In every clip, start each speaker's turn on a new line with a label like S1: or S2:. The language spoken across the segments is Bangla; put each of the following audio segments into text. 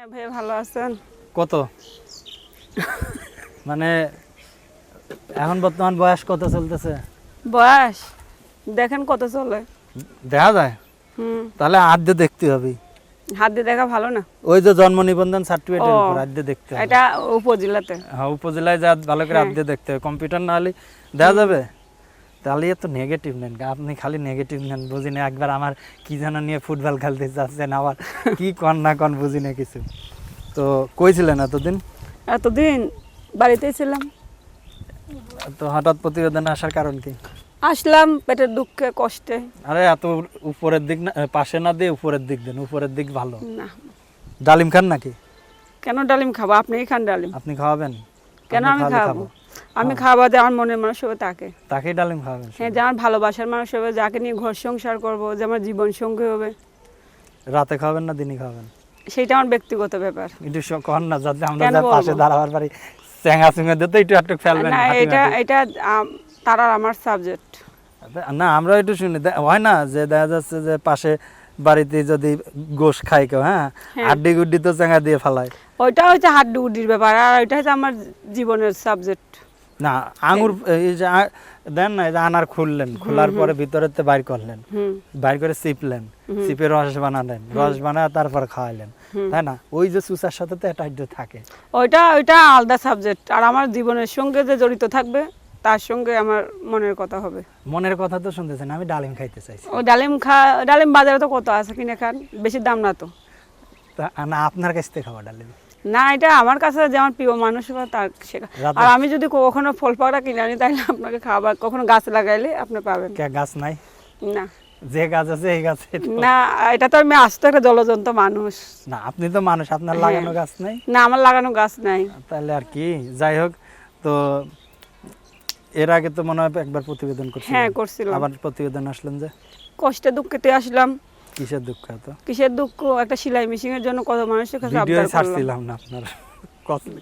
S1: হ্যাঁ ভাই, ভালো আছেন?
S2: কত মানে এখন বর্তমান বয়স কত চলতেছে
S1: বয়স দেখেন কত চলে।
S2: দেখা যায়?
S1: হুম,
S2: তাহলে হাত দিয়ে দেখতে হবে।
S1: হাত দিয়ে দেখা ভালো না।
S2: ওই যে জন্ম নিবন্ধন সার্টিফিকেটের
S1: ও,
S2: উপর হাত দিয়ে দেখতে হবে।
S1: এটা উপজেলাতে।
S2: হ্যাঁ, উপজেলায় যা ভালো করে হাত
S1: হ্যাঁ।
S2: দিয়ে দেখতে হবে। কম্পিউটার না হলে দেখা যাবে? তাহলে এত নেগেটিভ নেন, আপনি খালি নেগেটিভ নেন। বুঝি না, একবার আমার কি যেন নিয়ে ফুটবল খেলতে যাচ্ছেন, আবার কি কন না কন বুঝি না কিছু। তো কইছিলেন এতদিন?
S1: এতদিন বাড়িতেই ছিলাম।
S2: তো হঠাৎ প্রতিবেদনে আসার কারণ কি?
S1: আসলাম পেটের দুঃখে কষ্টে।
S2: আরে এত উপরের দিক না, পাশে না দিয়ে উপরের দিক দেন, উপরের দিক ভালো।
S1: না,
S2: ডালিম খান নাকি?
S1: কেন ডালিম খাবো? আপনিই খান ডালিম।
S2: আপনি খাওয়াবেন?
S1: কেন
S2: আপনি
S1: আমি
S2: খাওয়ালে
S1: খাবো?
S2: খাবো।
S1: আমি খাওয়া যে আমার মনের মানুষ হবে তাকে।
S2: তাকেই ডালিম খাওয়াবেন?
S1: হ্যাঁ, যে আমার ভালোবাসার মানুষ হবে, যাকে নিয়ে ঘর সংসার করবো, যে আমার জীবন সঙ্গী হবে।
S2: রাতে খাওয়াবেন না দিনই খাওয়াবেন?
S1: সেটা আমার ব্যক্তিগত ব্যাপার।
S2: একটু কর না, যাতে আমরা
S1: কেন
S2: যা
S1: বলবো?
S2: পাশে দাঁড়াবার পারি। চেঙ্গা চুঙ্গা দিতে একটু একটু ফেলবেন।
S1: না,
S2: হাঁটি
S1: এটা
S2: হাঁটি।
S1: এটা তার আর আমার সাবজেক্ট।
S2: না, আমরা একটু শুনি। হয় না যে দেখা যাচ্ছে যে পাশে বাড়িতে যদি গোশ খায় কেউ, হ্যাঁ,
S1: হ্যাঁ।
S2: হাড্ডি গুড্ডি তো চেঙ্গা দিয়ে ফেলায়।
S1: ওইটা হচ্ছে হাড্ডি ব্যাপার, আর ওইটা হচ্ছে আমার জীবনের সাবজেক্ট।
S2: না, আঙুর এই যে দেন না, এই যে আনার খুললেন, খোলার পরে ভিতরেতে বাইর করলেন,
S1: হুম,
S2: বাইর করে চিপলেন, চিপে রস বানালেন, রস বানায় তারপর খাওয়াইলেন, তাই না? ওই যে চুচার সাথে তো এটা থাকে।
S1: ওইটা আলাদা সাবজেক্ট, আর আমার জীবনের সঙ্গে যে জড়িত থাকবে তার সঙ্গে আমার মনের কথা হবে।
S2: মনের কথা তো শুনতেছেন, আমি ডালিম খাইতে চাইছি।
S1: ও ডালিম বাজারে তো কত আছে, কিনে খান, বেশি দাম না তো।
S2: না, আপনার কাছ থেকে খাওয়া ডালিম
S1: না, এটা আমার কাছে যে আমার প্রিয় মানুষ বা তার শেখা। আর আমি যদি কখনো ফল পাকড়া কিনে আনি, তাহলে আপনাকে খাবার, কখনো গাছ লাগাইলে আপনি পাবেন।
S2: কে গাছ নাই?
S1: না
S2: যে গাছ আছে এই গাছে
S1: না, এটা তো আমি আস্ত একটা জলজন্ত মানুষ।
S2: না, আপনি তো মানুষ, আপনার লাগানো গাছ নাই?
S1: না, আমার লাগানো গাছ নাই।
S2: তাহলে আর কি, যাই হোক। তো এর আগে তো মনে হয় একবার প্রতিবেদন করছিলেন।
S1: হ্যাঁ, করছিলাম।
S2: আবার প্রতিবেদন আসলেন যে?
S1: কষ্টে দুঃখেতে আসলাম।
S2: কিসের দুঃখ? তো
S1: কিসের দুঃখ? একটা সেলাই মেশিন এর জন্য কত মানুষের কাছে
S2: ভিডিও
S1: আবদার করলাম।
S2: ছাড়ছিলাম না আপনার,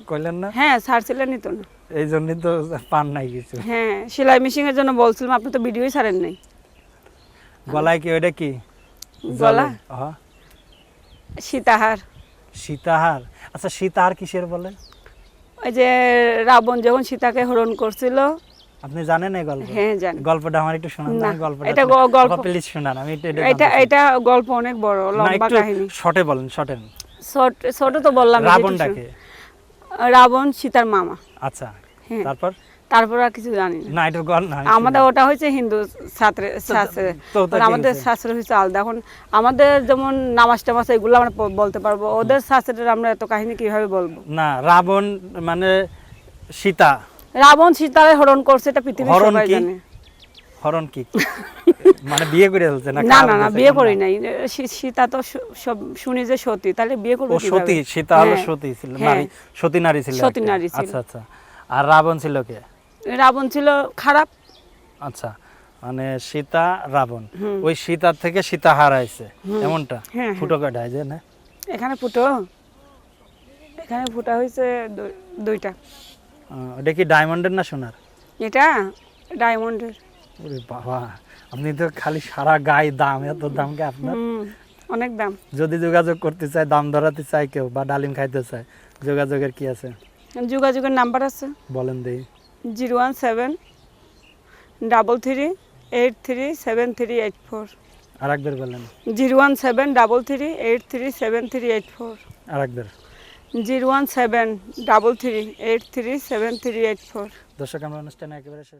S2: কইলেন না?
S1: হ্যাঁ, ছাড়ছিলেনই তো না।
S2: এই জন্যই তো পান নাই কিছু।
S1: হ্যাঁ, সেলাই মেশিন এর জন্য বলছিলাম, আপনি তো ভিডিওই ছাড়েন নাই।
S2: গলায় কি ওইটা কি?
S1: গলা?
S2: হ্যাঁ,
S1: সীতাহার।
S2: সীতাহার। আচ্ছা, সীতাহার কিসের বলে?
S1: ওই যে রাবণ যখন সীতাকে হরণ করছিল।
S2: আপনি জানেন এই গল্প?
S1: হ্যাঁ, জানি।
S2: গল্পটা আমার একটু শোনান না,
S1: না,
S2: আমি গল্পটা
S1: এটা গল্প,
S2: প্লিজ শোনান, আমি একটু
S1: এটা গল্প অনেক বড়, লম্বা কাহিনী।
S2: শর্টে বলেন, শর্টে।
S1: ছোট তো বললাম।
S2: রাবণটাকে?
S1: রাবণ সীতার মামা।
S2: আচ্ছা,
S1: হ্যাঁ।
S2: তারপর
S1: আর কিছু জানি না।
S2: না, এটা গল্প না।
S1: আমাদের ওটা হচ্ছে হিন্দু শাস্ত্রে, আমাদের শাস্ত্র হচ্ছে আলাদা। এখন আমাদের যেমন নামাজ টামাজ এগুলো আমরা বলতে পারবো, ওদের শাস্ত্রের আমরা এত কাহিনী কিভাবে বলবো?
S2: না, রাবণ মানে সীতা।
S1: রাবণ সীতারে হরণ করছে, এটা পৃথিবীর সবাই জানে।
S2: হরণ কি মানে বিয়ে করে ফেলছে না?
S1: না, বিয়ে করি নাই। সীতা তো সব শুনি যে সতী, তাহলে বিয়ে করবে
S2: কিভাবে? সতী, সীতা হলো সতী ছিল, নারী, সতী নারী ছিল।
S1: সতী নারী ছিল।
S2: আচ্ছা আচ্ছা। আর রাবণ ছিল কে?
S1: রাবণ ছিল খারাপ।
S2: আচ্ছা, মানে সীতা রাবণ, ওই সীতার থেকে সীতা হারাইছে, এমনটা? ফুটো কাটা হয় যে না?
S1: এখানে ফুটা হয়েছে দুইটা।
S2: এটা কি ডায়মন্ডের না সোনার?
S1: এটা ডায়মন্ডের।
S2: ওরে বাবা, আপনি তো খালি সারা গায়ে দাম, এত দাম কে আপনার?
S1: অনেক দাম।
S2: যদি যোগাযোগ করতে চায়, দাম ধরাতে চায় কেউ, বা ডালিম খাইতে চায়, যোগাযোগের কি আছে?
S1: যোগাযোগের নাম্বার আছে,
S2: বলেন দেই।
S1: 01733837384।
S2: আর একবার বলেন।
S1: 01733837384।
S2: আর একবার।
S1: 01733837384।
S2: দর্শক, আমরা অনুষ্ঠানে একেবারে শেষ।